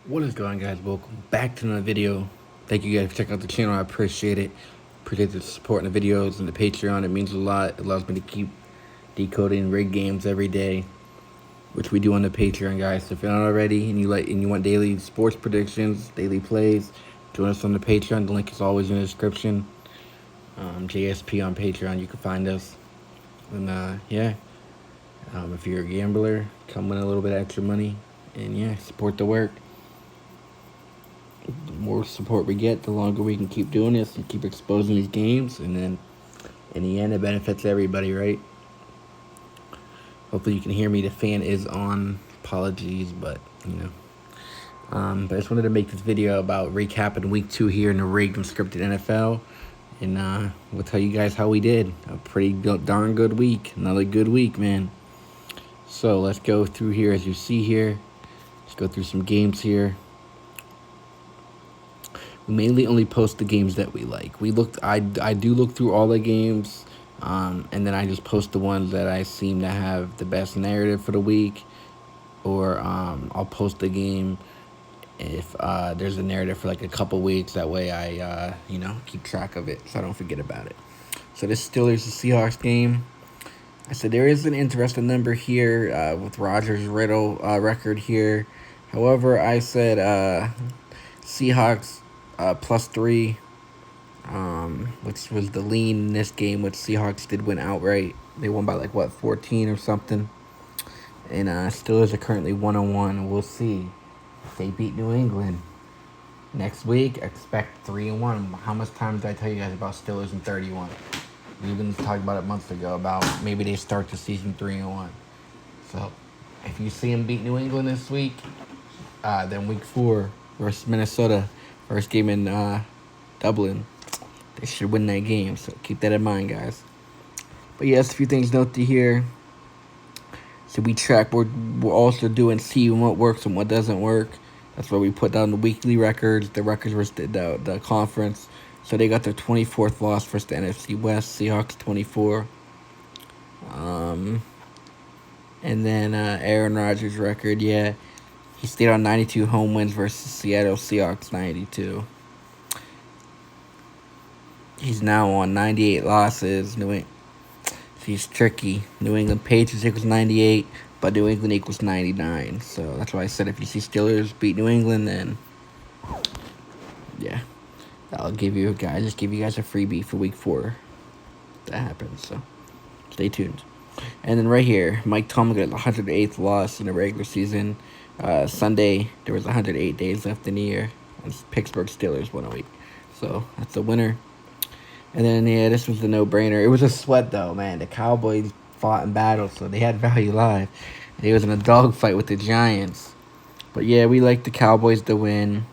What is going on, guys? Welcome back to another video. Thank you guys for checking out the channel. I appreciate it. Appreciate the support in the videos and the Patreon. It means a lot. It allows me to keep decoding rig games every day, which we do on the Patreon, guys. So if you're not already and you want daily sports predictions, daily plays, join us on the Patreon. The link is always in the description. JSP on Patreon. You can find us. And yeah, if you're a gambler, come win a little bit of extra money, and yeah, support the work. The more support we get, the longer we can keep doing this and keep exposing these games. And then in the end, it benefits everybody, right? Hopefully you can hear me. The fan is on. Apologies, but But I just wanted to make this video about recapping week 2 here in the rigged and scripted NFL. And we'll tell you guys how we did. A pretty darn good week. Another good week, man. So let's go through here as you see here. Let's go through some games here. We mainly only post the games that we like. I do look through all the games, and then I just post the ones that I seem to have the best narrative for the week, or I'll post the game if there's a narrative for like a couple weeks. That way I keep track of it so I don't forget about it. So this Steelers Seahawks game. I said there is an interesting number here with Rodgers Riddle record here. However, I said Seahawks +3, which was the lean in this game, which Seahawks did win outright. They won by 14 or something. And Steelers are currently 1-1. We'll see if they beat New England next week. Expect 3-1. How much time did I tell you guys about Steelers in 31? We even talked about it months ago about maybe they start the season 3-1. So if you see them beat New England this week, then week 4 versus Minnesota, first game in Dublin, they should win that game. So keep that in mind, guys. But yes, a few things to note here. So we track. We're also doing seeing what works and what doesn't work. That's why we put down the weekly records, the records versus the conference. So they got their 24th loss versus the NFC West. Seahawks 24. And then Aaron Rodgers' record, yeah, he stayed on 92 home wins versus Seattle Seahawks 92. He's now on 98 losses. He's tricky. New England Patriots equals 98, but New England equals 99. So that's why I said if you see Steelers beat New England, then yeah, I'll give you guys a freebie for week 4. That happens. So stay tuned. And then right here, Mike Tomlin got 108th loss in the regular season. Sunday, there was 108 days left in the year. And Pittsburgh Steelers won a week. So that's a winner. And then, yeah, this was the no-brainer. It was a sweat, though, man. The Cowboys fought in battle, so they had value live. It was in a dogfight with the Giants. But, yeah, we like the Cowboys to win.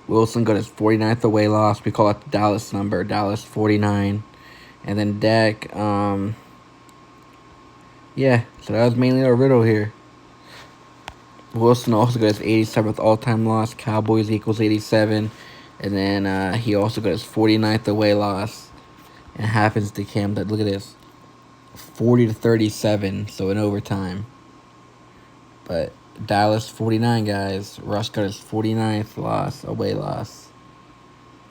Wilson got his 49th away loss. We call it the Dallas number, Dallas 49. And then Dak, yeah, so that was mainly our riddle here. Wilson also got his 87th all-time loss. Cowboys equals 87. And then he also got his 49th away loss. And it happens to Cam. Look at this. 40-37, so in overtime. But Dallas 49, guys. Russ got his 49th away loss.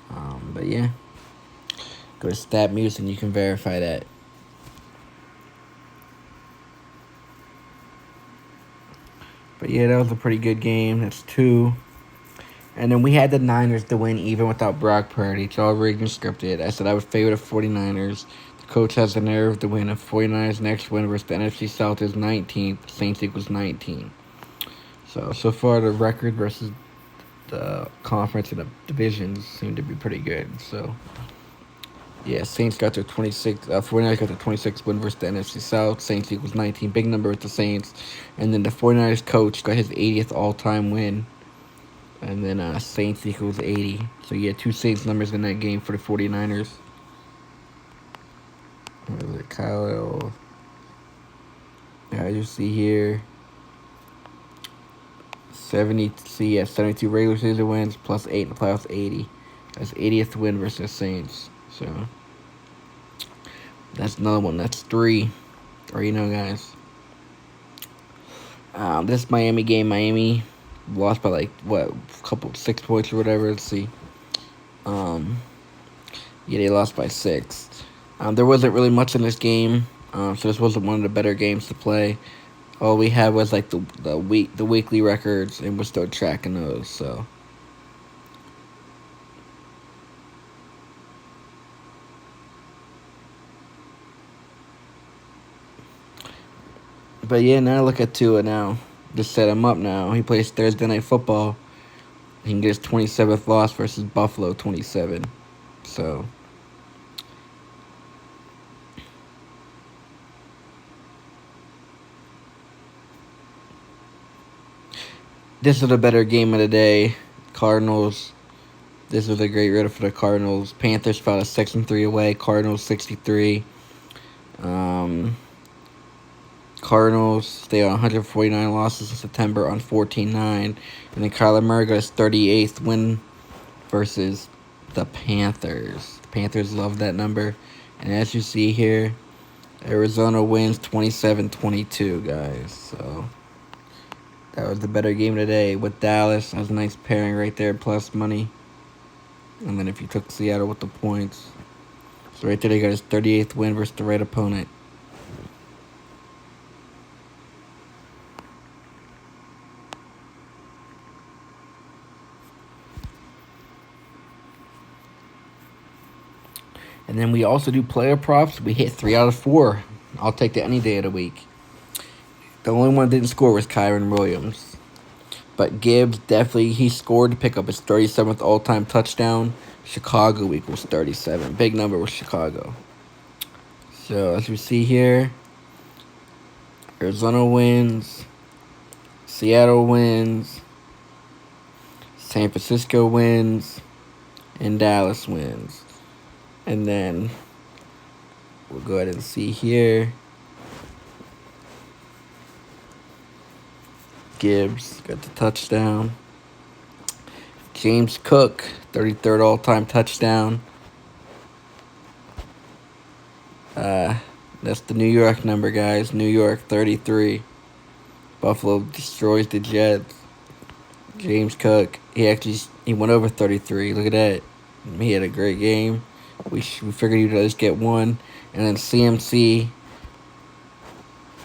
But yeah. Go to StatMuse and you can verify that. But yeah, that was a pretty good game. That's 2. And then we had the Niners to win even without Brock Purdy. It's all rigged and scripted. I said I was favored of 49ers. The coach has the nerve to win. A 49ers next win versus the NFC South is 19th. Saints equals 19. So far the record versus the conference and the divisions seem to be pretty good. So, yeah, Saints got their 49ers got their 26th win versus the NFC South. Saints equals 19. Big number with the Saints. And then the 49ers coach got his 80th all-time win. And then Saints equals 80. So, yeah, 2 Saints numbers in that game for the 49ers. What is it? Kyle. Yeah, you see here. 72 regular season wins plus 8 in the playoffs, 80. That's 80th win versus the Saints. So, that's another one. That's 3. Or, guys. This Miami game, Miami Lost by like what, couple 6 points or whatever. Let's see. Yeah, they lost by 6. There wasn't really much in this game, so this wasn't one of the better games to play. All we had was like the weekly records, and we're still tracking those. So. But yeah, now look at Tua now. Just set him up now. He plays Thursday Night Football. He can get his 27th loss versus Buffalo 27. So. This is a better game of the day. Cardinals. This was a great rid for the Cardinals. Panthers fell a 6-3 away. Cardinals 63. Cardinals stay on 149 losses in September on 14-9. And then Kyler Murray got his 38th win versus the Panthers. The Panthers love that number. And as you see here, Arizona wins 27-22, guys. So that was the better game today with Dallas. That was a nice pairing right there, plus money. And then if you took Seattle with the points. So right there, they got his 38th win versus the right opponent. And then we also do player props. We hit 3 out of 4. I'll take that any day of the week. The only one that didn't score was Kyren Williams. But Gibbs definitely, he scored to pick up his 37th all-time touchdown. Chicago equals 37. Big number with Chicago. So as we see here, Arizona wins. Seattle wins. San Francisco wins. And Dallas wins. And then we'll go ahead and see here. Gibbs got the touchdown. James Cook, 33rd all-time touchdown. That's the New York number, guys. New York, 33. Buffalo destroys the Jets. James Cook, he went over 33. Look at that. He had a great game. We figured he'd just get one. And then CMC,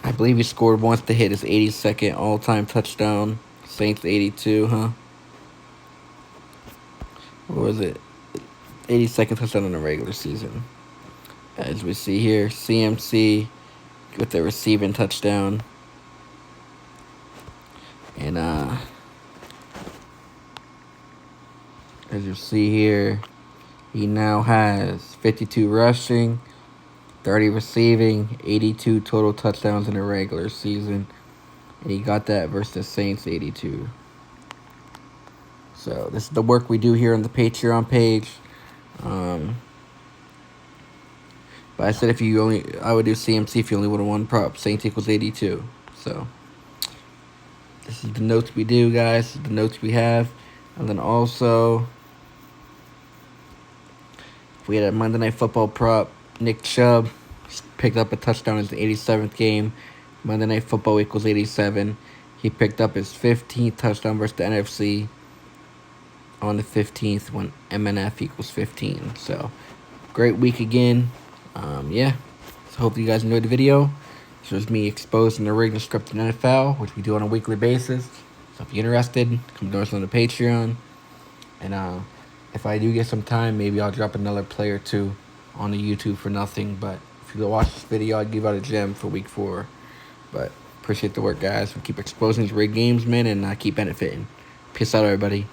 I believe he scored once to hit his 82nd all-time touchdown. Saints 82, huh? What was it? 82nd touchdown in the regular season. As we see here, CMC with the receiving touchdown. And as you see here, he now has 52 rushing, 30 receiving, 82 total touchdowns in the regular season. And he got that versus the Saints 82. So this is the work we do here on the Patreon page. But I said I would do CMC if you only would have won prop. Saints equals 82. So this is the notes we do, guys. This is the notes we have. And then also, we had a Monday Night Football prop. Nick Chubb picked up a touchdown in the 87th game. Monday Night Football equals 87. He picked up his 15th touchdown versus the NFC on the 15th when MNF equals 15. So, great week again. Yeah. So, hope you guys enjoyed the video. This was me exposing the rigged and scripted NFL, which we do on a weekly basis. So, if you're interested, come join us on the Patreon. And if I do get some time, maybe I'll drop another play or two on the YouTube for nothing. But if you watch this video, I'd give out a gem for week 4. But appreciate the work, guys. We keep exposing these rigged games, man, and keep benefiting. Peace out, everybody.